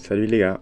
Salut les gars.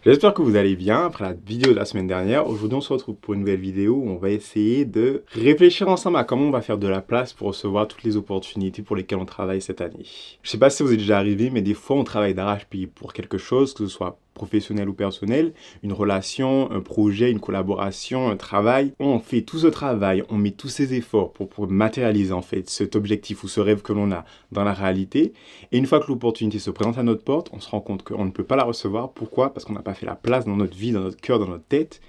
J'espère que vous allez bien après la vidéo de la semaine dernière. Aujourd'hui on se retrouve pour une nouvelle vidéo où on va essayer de réfléchir ensemble à comment on va faire de la place pour recevoir toutes les opportunités pour lesquelles on travaille cette année. Je sais pas si ça vous est déjà arrivé, mais des fois on travaille d'arrache-pied pour quelque chose, que ce soit professionnel ou personnel, une relation, un projet, une collaboration, un travail. On fait tout ce travail, on met tous ces efforts pour matérialiser en fait cet objectif ou ce rêve que l'on a dans la réalité. Et une fois que l'opportunité se présente à notre porte, on se rend compte qu'on ne peut pas la recevoir. Pourquoi ? Parce qu'on n'a pas fait la place dans notre vie, dans notre cœur, dans notre tête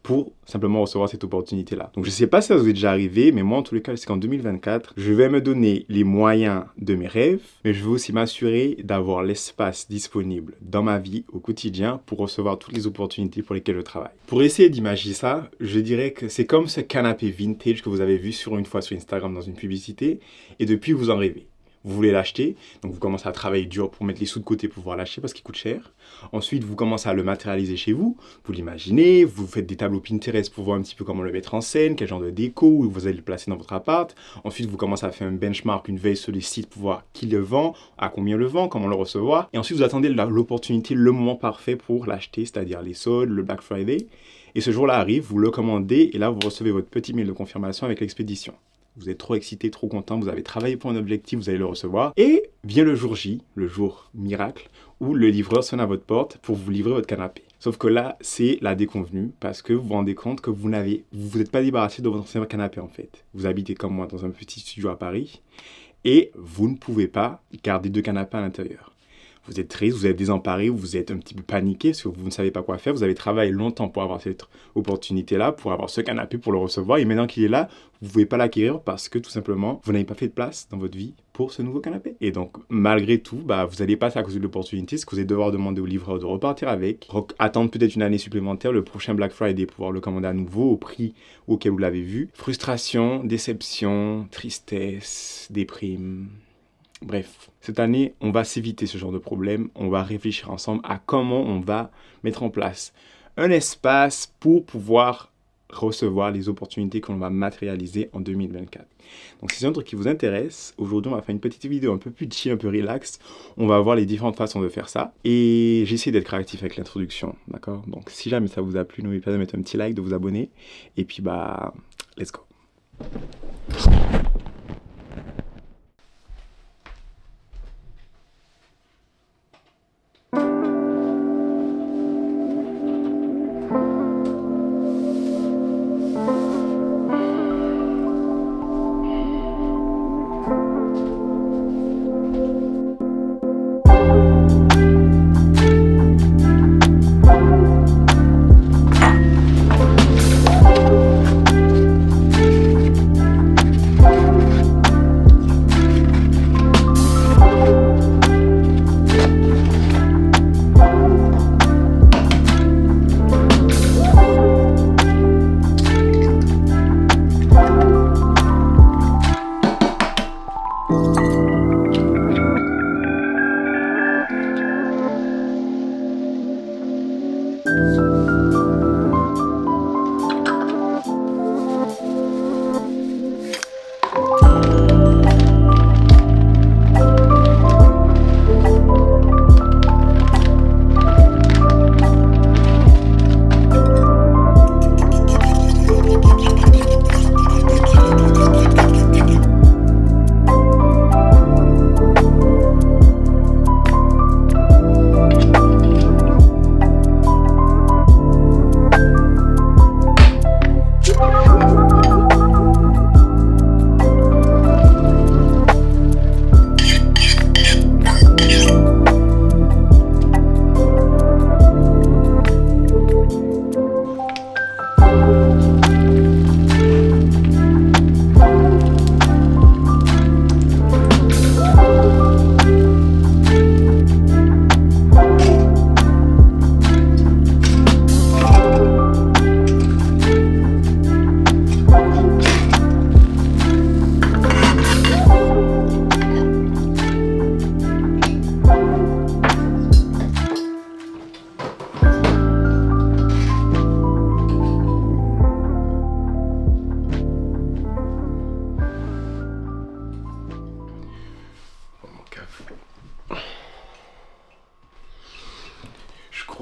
pour simplement recevoir cette opportunité-là. Donc je ne sais pas si ça vous est déjà arrivé, mais moi en tous les cas, c'est qu'en 2024, je vais me donner les moyens de mes rêves, mais je veux aussi m'assurer d'avoir l'espace disponible dans ma vie au quotidien pour recevoir toutes les opportunités pour lesquelles je travaille. Pour essayer d'imaginer ça, je dirais que c'est comme ce canapé vintage que vous avez vu une fois sur Instagram dans une publicité, et depuis vous en rêvez. Vous voulez l'acheter, donc vous commencez à travailler dur pour mettre les sous de côté pour pouvoir l'acheter parce qu'il coûte cher. Ensuite, vous commencez à le matérialiser chez vous, vous l'imaginez, vous faites des tableaux Pinterest pour voir un petit peu comment le mettre en scène, quel genre de déco, où vous allez le placer dans votre appart. Ensuite, vous commencez à faire un benchmark, une veille sur les sites pour voir qui le vend, à combien le vend, comment le recevoir. Et ensuite, vous attendez l'opportunité, le moment parfait pour l'acheter, c'est-à-dire les soldes, le Black Friday. Et ce jour-là arrive, vous le commandez et là, vous recevez votre petit mail de confirmation avec l'expédition. Vous êtes trop excité, trop content, vous avez travaillé pour un objectif, vous allez le recevoir. Et vient le jour J, le jour miracle, où le livreur sonne à votre porte pour vous livrer votre canapé. Sauf que là, c'est la déconvenue, parce que vous vous rendez compte que vous n'êtes pas débarrassé de votre ancien canapé en fait. Vous habitez comme moi dans un petit studio à Paris, et vous ne pouvez pas garder 2 canapés à l'intérieur. Vous êtes triste, vous êtes désemparé, vous êtes un petit peu paniqué parce que vous ne savez pas quoi faire. Vous avez travaillé longtemps pour avoir cette opportunité-là, pour avoir ce canapé, pour le recevoir. Et maintenant qu'il est là, vous ne pouvez pas l'acquérir parce que tout simplement, vous n'avez pas fait de place dans votre vie pour ce nouveau canapé. Et donc, malgré tout, vous allez passer à cause de l'opportunité. Ce que vous allez devoir demander au livreur de repartir avec, attendre peut-être une année supplémentaire, le prochain Black Friday, pouvoir le commander à nouveau au prix auquel vous l'avez vu. Frustration, déception, tristesse, déprime. Bref, cette année, on va s'éviter ce genre de problème. On va réfléchir ensemble à comment on va mettre en place un espace pour pouvoir recevoir les opportunités qu'on va matérialiser en 2024. Donc, si c'est un truc qui vous intéresse, aujourd'hui, on va faire une petite vidéo un peu plus chill, un peu relax. On va voir les différentes façons de faire ça. Et j'ai essayé d'être créatif avec l'introduction, d'accord ? Donc, si jamais ça vous a plu, n'oubliez pas de mettre un petit like, de vous abonner. Et puis, let's go.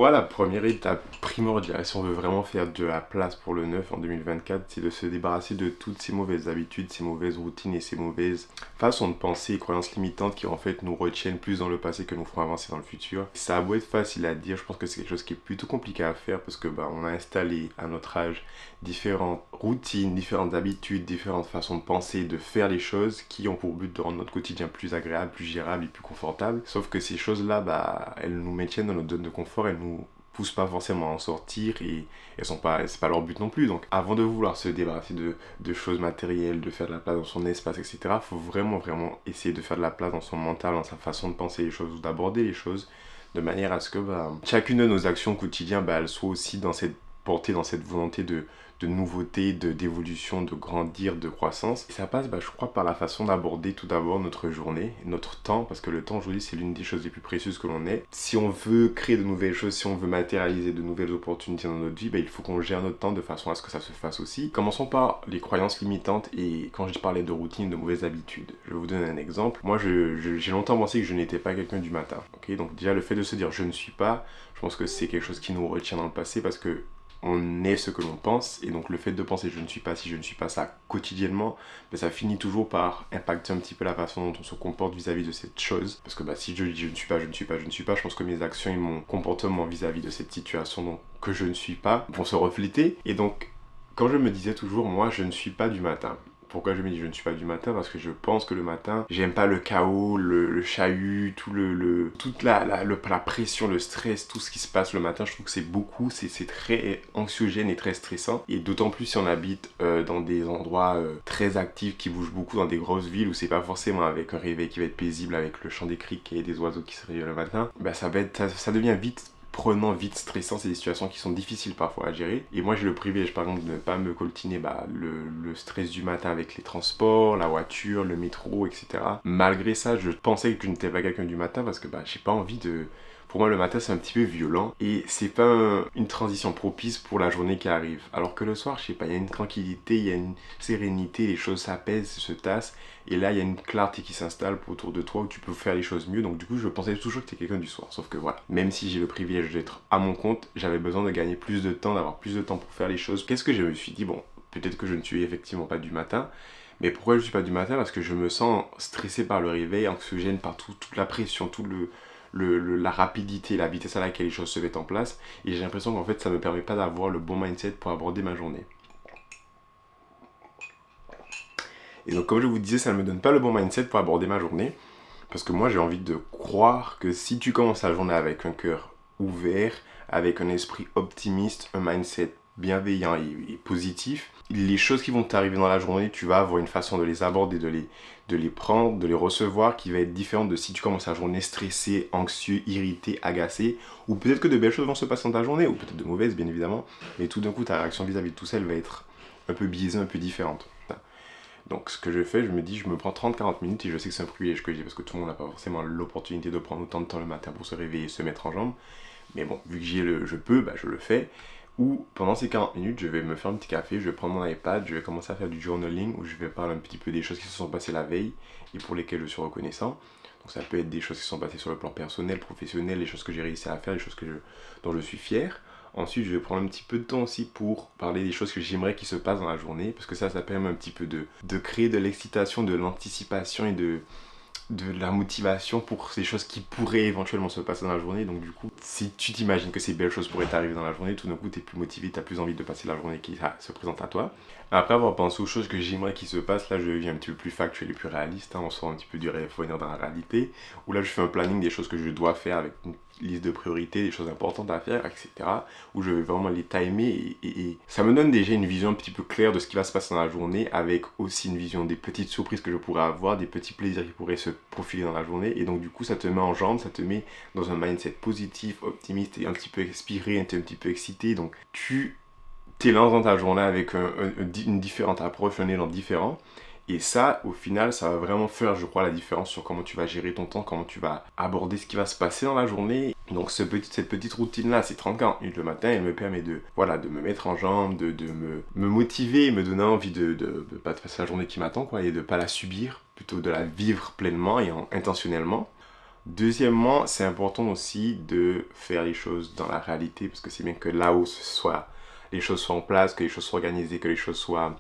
crois la première étape primordiale, si on veut vraiment faire de la place pour le neuf en 2024, c'est de se débarrasser de toutes ces mauvaises habitudes, ces mauvaises routines et ces mauvaises façons de penser et croyances limitantes qui en fait nous retiennent plus dans le passé que nous feront avancer dans le futur. Ça a beau être facile à dire, je pense que c'est quelque chose qui est plutôt compliqué à faire parce que on a installé à notre âge différentes routines, différentes habitudes, différentes façons de penser, de faire les choses qui ont pour but de rendre notre quotidien plus agréable, plus gérable et plus confortable. Sauf que ces choses-là, elles nous maintiennent dans notre zone de confort, elles nous poussent pas forcément à en sortir et c'est pas leur but non plus. Donc avant de vouloir se débarrasser de choses matérielles, de faire de la place dans son espace, etc., faut vraiment essayer de faire de la place dans son mental, dans sa façon de penser les choses ou d'aborder les choses de manière à ce que chacune de nos actions quotidiennes, elles soient aussi portées dans cette volonté de nouveauté, d'évolution, de grandir, de croissance. Et ça passe, je crois, par la façon d'aborder tout d'abord notre journée, notre temps, parce que le temps aujourd'hui c'est l'une des choses les plus précieuses que l'on ait. Si on veut créer de nouvelles choses, si on veut matérialiser de nouvelles opportunités dans notre vie, il faut qu'on gère notre temps de façon à ce que ça se fasse aussi. Commençons par les croyances limitantes et quand je parlais de routine, de mauvaises habitudes. Je vais vous donner un exemple. Moi, j'ai longtemps pensé que je n'étais pas quelqu'un du matin. Okay, donc déjà, le fait de se dire je ne suis pas, je pense que c'est quelque chose qui nous retient dans le passé parce que on est ce que l'on pense, et donc le fait de penser je ne suis pas si je ne suis pas ça quotidiennement, ça finit toujours par impacter un petit peu la façon dont on se comporte vis-à-vis de cette chose. Parce que si je dis je ne suis pas, je pense que mes actions et mon comportement vis-à-vis de cette situation que je ne suis pas vont se refléter. Et donc, quand je me disais toujours, moi je ne suis pas du matin. Pourquoi je me dis je ne suis pas du matin? Parce que je pense que le matin, j'aime pas le chaos, le chahut, toute la pression, le stress, tout ce qui se passe le matin. Je trouve que c'est beaucoup, c'est très anxiogène et très stressant. Et d'autant plus si on habite dans des endroits très actifs, qui bougent beaucoup, dans des grosses villes où c'est pas forcément avec un réveil qui va être paisible, avec le chant des criquets et des oiseaux qui se réveillent le matin. Ça devient vite prenant, vite stressant, c'est des situations qui sont difficiles parfois à gérer. Et moi j'ai le privilège par exemple de ne pas me coltiner le stress du matin avec les transports, la voiture, le métro, etc. Malgré ça, je pensais que je n'étais pas quelqu'un du matin parce que j'ai pas envie de... Pour moi, le matin, c'est un petit peu violent et c'est pas une transition propice pour la journée qui arrive. Alors que le soir, je sais pas, il y a une tranquillité, il y a une sérénité, les choses s'apaisent, se tassent. Et là, il y a une clarté qui s'installe autour de toi où tu peux faire les choses mieux. Donc du coup, je pensais toujours que tu es quelqu'un du soir. Sauf que voilà, même si j'ai le privilège d'être à mon compte, j'avais besoin de gagner plus de temps, d'avoir plus de temps pour faire les choses. Qu'est-ce que je me suis dit? Bon, peut-être que je ne suis effectivement pas du matin. Mais pourquoi je ne suis pas du matin? Parce que je me sens stressé par le réveil, anxiogène par toute la pression, la rapidité, la vitesse à laquelle les choses se mettent en place. Et j'ai l'impression qu'en fait, ça ne me permet pas d'avoir le bon mindset pour aborder ma journée. Et donc, comme je vous disais, ça ne me donne pas le bon mindset pour aborder ma journée. Parce que moi, j'ai envie de croire que si tu commences la journée avec un cœur ouvert, avec un esprit optimiste, un mindset bienveillant et positif, les choses qui vont t'arriver dans la journée, tu vas avoir une façon de les aborder, de les prendre, de les recevoir qui va être différente de si tu commences la journée stressé, anxieux, irrité, agacé, ou peut-être que de belles choses vont se passer dans ta journée, ou peut-être de mauvaises bien évidemment, mais tout d'un coup ta réaction vis-à-vis de tout ça, elle va être un peu biaisée, un peu différente. Donc ce que je fais, je me dis, je me prends 30-40 minutes et je sais que c'est un privilège que j'ai parce que tout le monde n'a pas forcément l'opportunité de prendre autant de temps le matin pour se réveiller et se mettre en jambes. Mais bon, vu que je peux, je le fais. Ou pendant ces 40 minutes, je vais me faire un petit café, je vais prendre mon iPad, je vais commencer à faire du journaling où je vais parler un petit peu des choses qui se sont passées la veille et pour lesquelles je suis reconnaissant. Donc ça peut être des choses qui se sont passées sur le plan personnel, professionnel, les choses que j'ai réussi à faire, les choses dont je suis fier. Ensuite, je vais prendre un petit peu de temps aussi pour parler des choses que j'aimerais qu'il se passe dans la journée, parce que ça permet un petit peu de créer de l'excitation, de l'anticipation et de la motivation pour ces choses qui pourraient éventuellement se passer dans la journée. Donc du coup, si tu t'imagines que ces belles choses pourraient t'arriver dans la journée, tout d'un coup, tu es plus motivé, tu as plus envie de passer la journée qui se présente à toi. Après avoir pensé aux choses que j'aimerais qu'ils se passent, là je deviens un petit peu plus factuel et plus réaliste, on sort un petit peu du rêve pour venir dans la réalité, où là je fais un planning des choses que je dois faire avec une liste de priorités, des choses importantes à faire, etc. Où je vais vraiment les timer et ça me donne déjà une vision un petit peu claire de ce qui va se passer dans la journée, avec aussi une vision des petites surprises que je pourrais avoir, des petits plaisirs qui pourraient se profiler dans la journée, et donc du coup ça te met en jambes, ça te met dans un mindset positif, optimiste et un petit peu inspiré, un petit peu excité, donc tu t'élances dans ta journée avec une différente approche, un élan différent. Et ça, au final, ça va vraiment faire, je crois, la différence sur comment tu vas gérer ton temps, comment tu vas aborder ce qui va se passer dans la journée. Donc cette petite routine-là, c'est 30-40 minutes le matin, elle me permet de me mettre en jambes, de me motiver, me donner envie de pas passer la journée qui m'attend, et de pas la subir, plutôt de la vivre pleinement et intentionnellement. Deuxièmement, c'est important aussi de faire les choses dans la réalité, parce que c'est bien que là où les choses soient en place, que les choses soient organisées, que les choses soient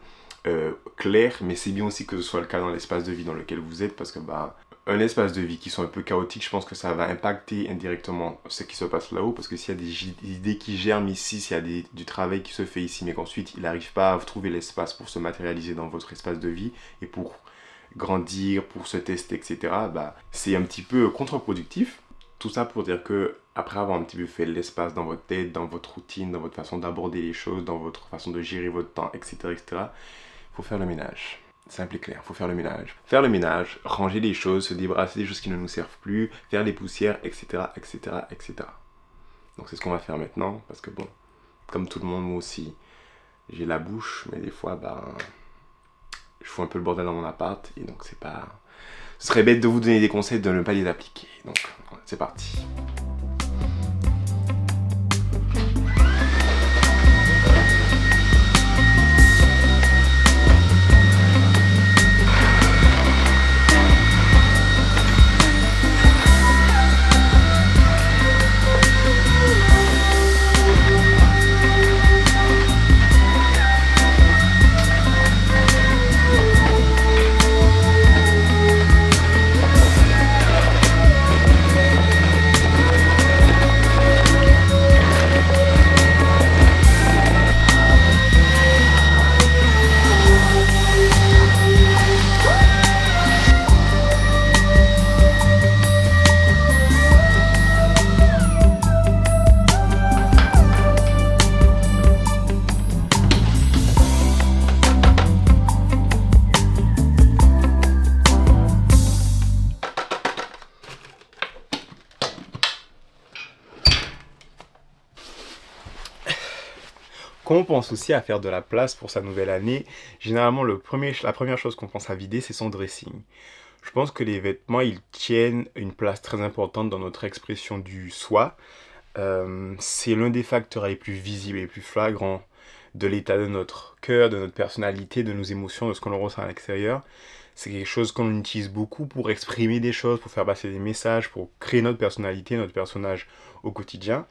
claires, mais c'est bien aussi que ce soit le cas dans l'espace de vie dans lequel vous êtes, parce que bah, un espace de vie qui sont un peu chaotique, je pense que ça va impacter indirectement ce qui se passe là-haut, parce que s'il y a des idées qui germent ici, s'il y a du travail qui se fait ici, mais qu'ensuite il n'arrive pas à trouver l'espace pour se matérialiser dans votre espace de vie et pour grandir, pour se tester, etc., bah, c'est un petit peu contre-productif. Tout ça pour dire que après avoir un petit peu fait l'espace dans votre tête, dans votre routine, dans votre façon d'aborder les choses, dans votre façon de gérer votre temps, etc., il faut faire le ménage. Simple et clair, il faut faire le ménage. Faire le ménage, ranger les choses, se débarrasser des choses qui ne nous servent plus, faire les poussières, etc., etc., etc. Donc c'est ce qu'on va faire maintenant, parce que bon, comme tout le monde, moi aussi, j'ai la bouche, mais des fois, bah, je fous un peu le bordel dans mon appart, et donc c'est pas... Ce serait bête de vous donner des conseils de ne pas les appliquer. Donc, c'est parti. Quand on pense aussi à faire de la place pour sa nouvelle année, généralement la première chose qu'on pense à vider, c'est son dressing. Je pense que les vêtements, ils tiennent une place très importante dans notre expression du soi. C'est l'un des facteurs les plus visibles et les plus flagrants de l'état de notre cœur, de notre personnalité, de nos émotions, de ce qu'on ressent à l'extérieur. C'est quelque chose qu'on utilise beaucoup pour exprimer des choses, pour faire passer des messages, pour créer notre personnalité, notre personnage au quotidien.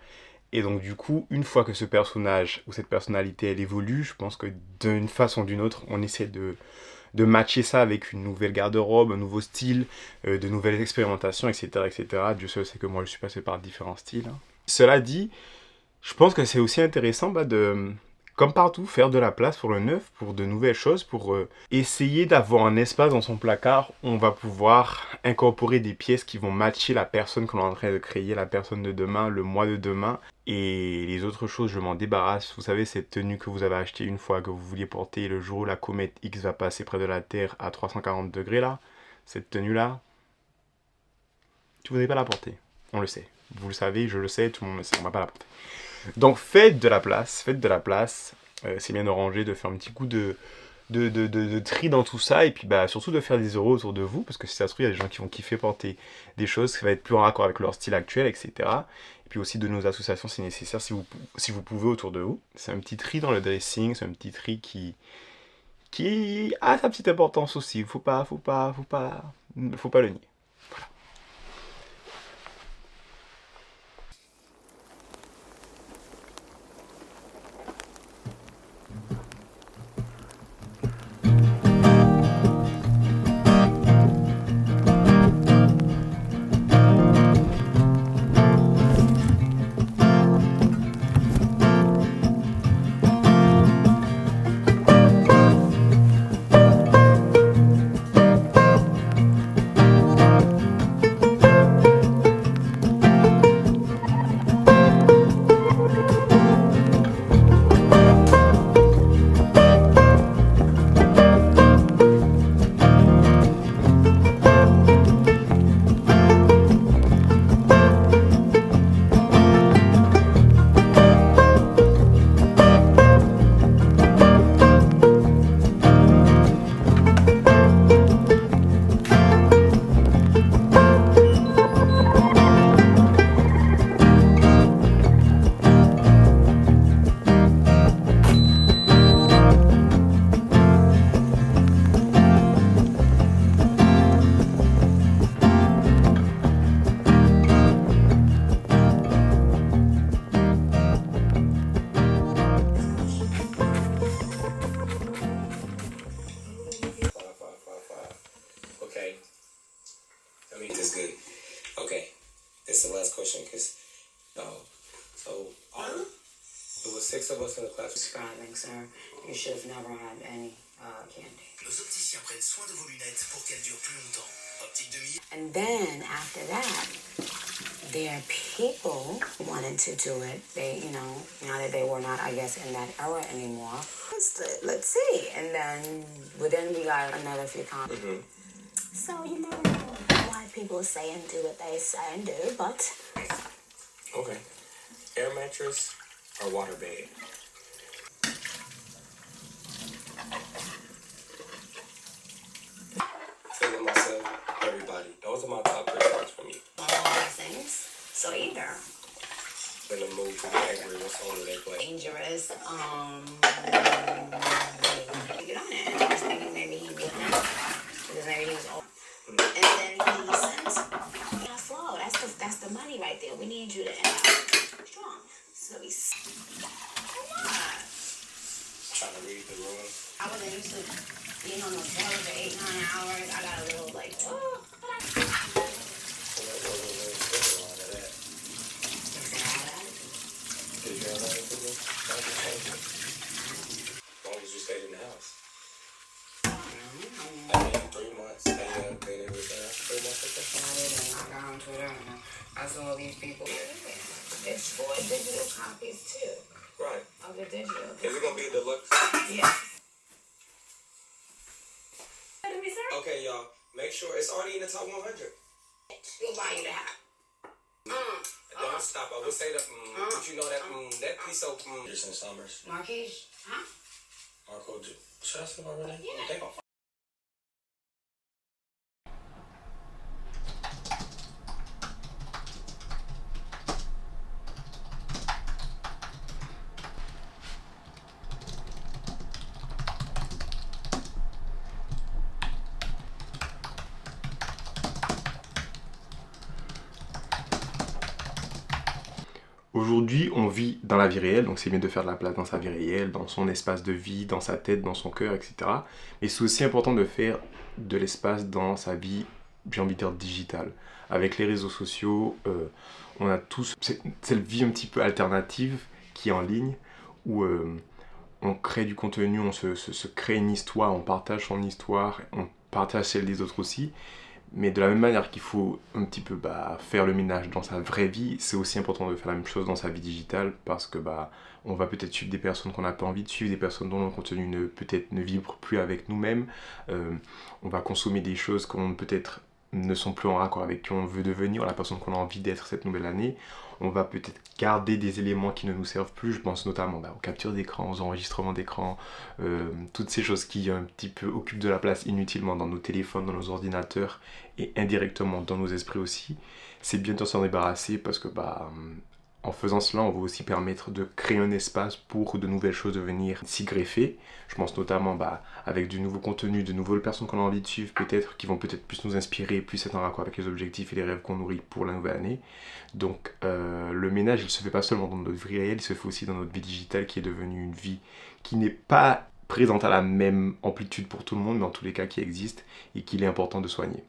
Et donc du coup, une fois que ce personnage ou cette personnalité, elle évolue, je pense que d'une façon ou d'une autre, on essaie de matcher ça avec une nouvelle garde-robe, un nouveau style, de nouvelles expérimentations, etc., etc. Dieu seul sait que moi, je suis passé par différents styles, hein. Cela dit, je pense que c'est aussi intéressant de, comme partout, faire de la place pour le neuf, pour de nouvelles choses, pour essayer d'avoir un espace dans son placard où on va pouvoir incorporer des pièces qui vont matcher la personne qu'on est en train de créer, la personne de demain, le mois de demain. Et les autres choses, je m'en débarrasse. Vous savez, cette tenue que vous avez achetée une fois, que vous vouliez porter le jour où la comète X va passer près de la Terre à 340 degrés là, cette tenue-là, tu ne voudrais pas la porter. On le sait. Vous le savez, je le sais, tout le monde le sait, on ne va pas la porter. Donc faites de la place, c'est bien de ranger, de faire un petit coup de tri dans tout ça, et puis bah, surtout de faire des euros autour de vous, parce que si ça se trouve, il y a des gens qui vont kiffer porter des choses qui vont être plus en raccord avec leur style actuel, etc. Et puis aussi de nos associations si nécessaire, si vous pouvez autour de vous. C'est un petit tri dans le dressing, c'est un petit tri qui a sa petite importance aussi, faut pas le nier. of us in the class. Describing, sir. You should have never had any candy. Nos opticiens prennent soin de vos lunettes pour qu'elles durent plus longtemps. Optique demi. And then after that, there are people who wanted to do it. They, now that they were not, I guess, in that era anymore. Let's see. And then we got another few comments. Mm-hmm. So you never know why people say and do what they say and do, but... Okay. Air mattress or water bed? Feeling myself, everybody. Those are my top 3 songs from you. All those things. So either. In the mood to get angry, what song do they play? Dangerous, get on it. I was thinking maybe he wouldn't, because maybe he was old. And then he sent, flow. That's the money right there. We need you to end up strong. So he's, come on. Trying to read the room. I wasn't used to being on the floor for 8-9 hours. I got a little like, oh. So that wasn't really good a lot of that. Did you have that to do? As long as you stayed in the house. I mean, 3 months. Have you ever been able to stay after 3 months like that? I got on Twitter and I saw these people. It's 4 digital copies too. Right. Of the digital. Is it going to be a deluxe? Yeah. Me, sir? Okay, y'all. Make sure it's already in the top 100. We'll buy you the hat. Don't stop. I would say that, but you know that, that piece of, Jason Summers. Marquise? Huh? Marco, should I say my real name? Yeah. They gonna Aujourd'hui, on vit dans la vie réelle, donc c'est bien de faire de la place dans sa vie réelle, dans son espace de vie, dans sa tête, dans son cœur, etc. Mais c'est aussi important de faire de l'espace dans sa vie, j'ai envie de dire digitale. Avec les réseaux sociaux, on a tous cette vie un petit peu alternative qui est en ligne, où on crée du contenu, on se crée une histoire, on partage son histoire, on partage celle des autres aussi. Mais de la même manière qu'il faut un petit peu faire le ménage dans sa vraie vie, c'est aussi important de faire la même chose dans sa vie digitale, parce que on va peut-être suivre des personnes qu'on n'a pas envie de suivre, des personnes dont le contenu peut-être ne vibre plus avec nous-mêmes. On va consommer des choses qu'on peut-être ne sont plus en raccord avec qui on veut devenir, la personne qu'on a envie d'être cette nouvelle année. On va peut-être garder des éléments qui ne nous servent plus, je pense notamment aux captures d'écran, aux enregistrements d'écran, toutes ces choses qui un petit peu occupent de la place inutilement dans nos téléphones, dans nos ordinateurs et indirectement dans nos esprits aussi. C'est bien de s'en débarrasser parce que en faisant cela, on va aussi permettre de créer un espace pour de nouvelles choses de venir s'y greffer. Je pense notamment avec du nouveau contenu, de nouvelles personnes qu'on a envie de suivre peut-être, qui vont peut-être plus nous inspirer, plus être en raccord avec les objectifs et les rêves qu'on nourrit pour la nouvelle année. Donc le ménage, il se fait pas seulement dans notre vie réelle, il se fait aussi dans notre vie digitale qui est devenue une vie qui n'est pas présente à la même amplitude pour tout le monde, mais en tous les cas qui existe et qu'il est important de soigner.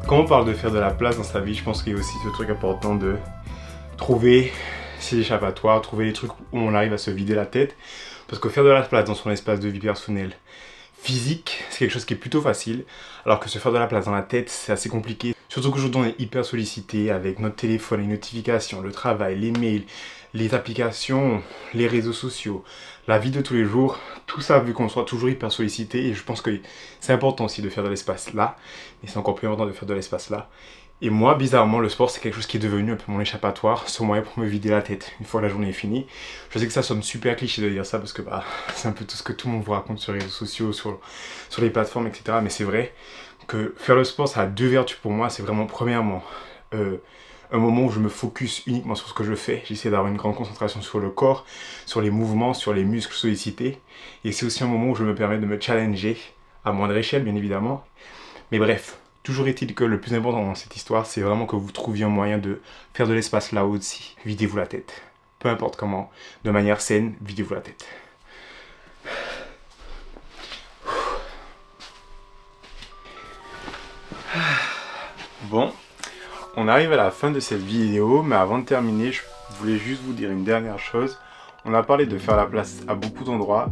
Quand on parle de faire de la place dans sa vie, je pense qu'il y a aussi ce truc important de trouver ses échappatoires, trouver les trucs où on arrive à se vider la tête. Parce que faire de la place dans son espace de vie personnel physique, c'est quelque chose qui est plutôt facile, alors que se faire de la place dans la tête, c'est assez compliqué. Surtout qu'aujourd'hui, on est hyper sollicité avec notre téléphone, les notifications, le travail, les mails, les applications, les réseaux sociaux, la vie de tous les jours, tout ça, vu qu'on soit toujours hyper sollicité, et je pense que c'est important aussi de faire de l'espace là, et c'est encore plus important de faire de l'espace là. Et moi, bizarrement, le sport, c'est quelque chose qui est devenu un peu mon échappatoire, ce moyen pour me vider la tête une fois la journée est finie. Je sais que ça sonne super cliché de dire ça, parce que c'est un peu tout ce que tout le monde vous raconte sur les réseaux sociaux, sur les plateformes, etc. Mais c'est vrai que faire le sport, ça a deux vertus pour moi. C'est vraiment, premièrement, un moment où je me focus uniquement sur ce que je fais. J'essaie d'avoir une grande concentration sur le corps, sur les mouvements, sur les muscles sollicités. Et c'est aussi un moment où je me permets de me challenger, à moindre échelle, bien évidemment. Mais bref, toujours est-il que le plus important dans cette histoire, c'est vraiment que vous trouviez un moyen de faire de l'espace là aussi. Videz-vous la tête. Peu importe comment, de manière saine, videz-vous la tête. Bon, on arrive à la fin de cette vidéo, mais avant de terminer, je voulais juste vous dire une dernière chose. On a parlé de faire la place à beaucoup d'endroits,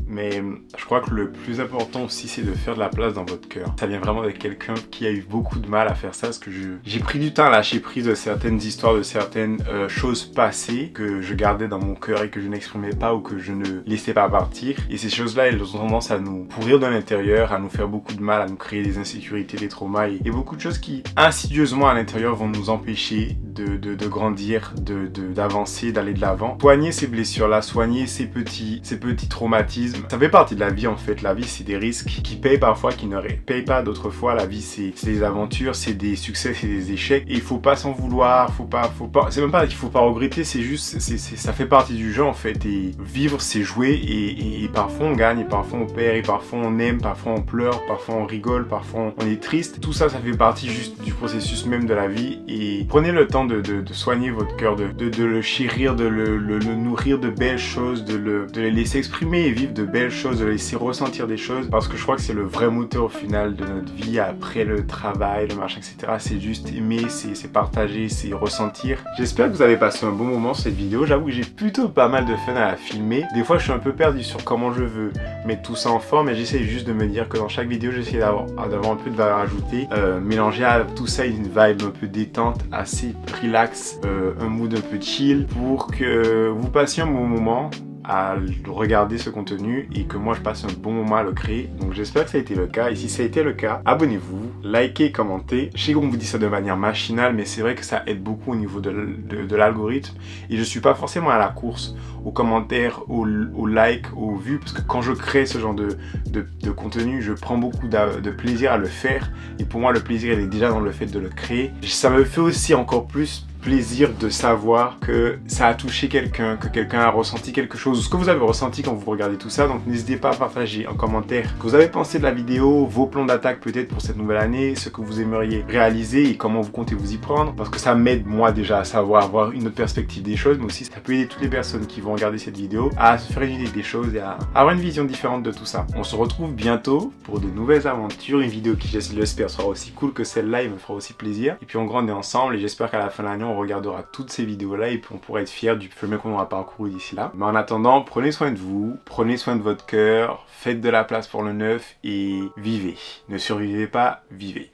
mais je crois que le plus important aussi, c'est de faire de la place dans votre cœur. Ça vient vraiment avec quelqu'un qui a eu beaucoup de mal à faire ça, parce que j'ai pris du temps à lâcher prise de certaines histoires, de certaines choses passées que je gardais dans mon cœur et que je n'exprimais pas ou que je ne laissais pas partir. Et ces choses-là, elles ont tendance à nous pourrir de l'intérieur, à nous faire beaucoup de mal, à nous créer des insécurités, des traumas et beaucoup de choses qui, insidieusement à l'intérieur, vont nous empêcher de grandir, d'avancer, d'aller de l'avant. Soigner ces blessures-là, soigner ces petits traumatismes. Ça fait partie de la vie en fait. La vie, c'est des risques qui payent parfois, qui ne payent pas d'autres fois. La vie, c'est des aventures, c'est des succès, c'est des échecs. Et il faut pas s'en vouloir, faut pas. C'est même pas qu'il faut pas regretter, c'est juste, ça fait partie du jeu en fait. Et vivre, c'est jouer. Et parfois on gagne, et parfois on perd, et parfois on aime, parfois on pleure, parfois on rigole, parfois on est triste. Tout ça, ça fait partie juste du processus même de la vie. Et prenez le temps de soigner votre cœur, de le chérir, de le nourrir de belles choses, de le laisser exprimer et vivre de belles choses, de le laisser ressentir des choses, parce que je crois que c'est le vrai moteur au final de notre vie après le travail, le machin, etc. C'est juste aimer, c'est partager, c'est ressentir. J'espère que vous avez passé un bon moment sur cette vidéo. J'avoue que j'ai plutôt pas mal de fun à la filmer. Des fois, je suis un peu perdu sur comment je veux mettre tout ça en forme, mais j'essaie juste de me dire que dans chaque vidéo, j'essaie d'avoir un peu de valeur ajoutée, mélanger à tout ça une vibe un peu détente, assez relax, un mood un peu chill, pour que vous passiez un bon moment à regarder ce contenu et que moi je passe un bon moment à le créer. Donc j'espère que ça a été le cas, et si ça a été le cas, abonnez-vous, likez, commentez. Je sais qu'on vous dit ça de manière machinale, mais c'est vrai que ça aide beaucoup au niveau de l'algorithme, et je suis pas forcément à la course aux commentaires, aux likes, aux vues, parce que quand je crée ce genre de contenu, je prends beaucoup de plaisir à le faire, et pour moi le plaisir il est déjà dans le fait de le créer. Ça me fait aussi encore plus plaisir de savoir que ça a touché quelqu'un, que quelqu'un a ressenti quelque chose, ou ce que vous avez ressenti quand vous regardez tout ça. Donc n'hésitez pas à partager en commentaire ce que vous avez pensé de la vidéo, vos plans d'attaque peut-être pour cette nouvelle année, ce que vous aimeriez réaliser et comment vous comptez vous y prendre, parce que ça m'aide moi déjà à savoir, avoir une autre perspective des choses, mais aussi ça peut aider toutes les personnes qui vont regarder cette vidéo à se faire une idée des choses et à avoir une vision différente de tout ça. On se retrouve bientôt pour de nouvelles aventures, une vidéo qui, je l'espère, sera aussi cool que celle-là et me fera aussi plaisir, et puis on grandit ensemble, et j'espère qu'à la fin de l'année on regardera toutes ces vidéos là et puis on pourra être fiers du chemin qu'on aura parcouru d'ici là. Mais en attendant, prenez soin de vous, prenez soin de votre cœur, faites de la place pour le neuf et vivez. Ne survivez pas, vivez.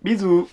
Bisous.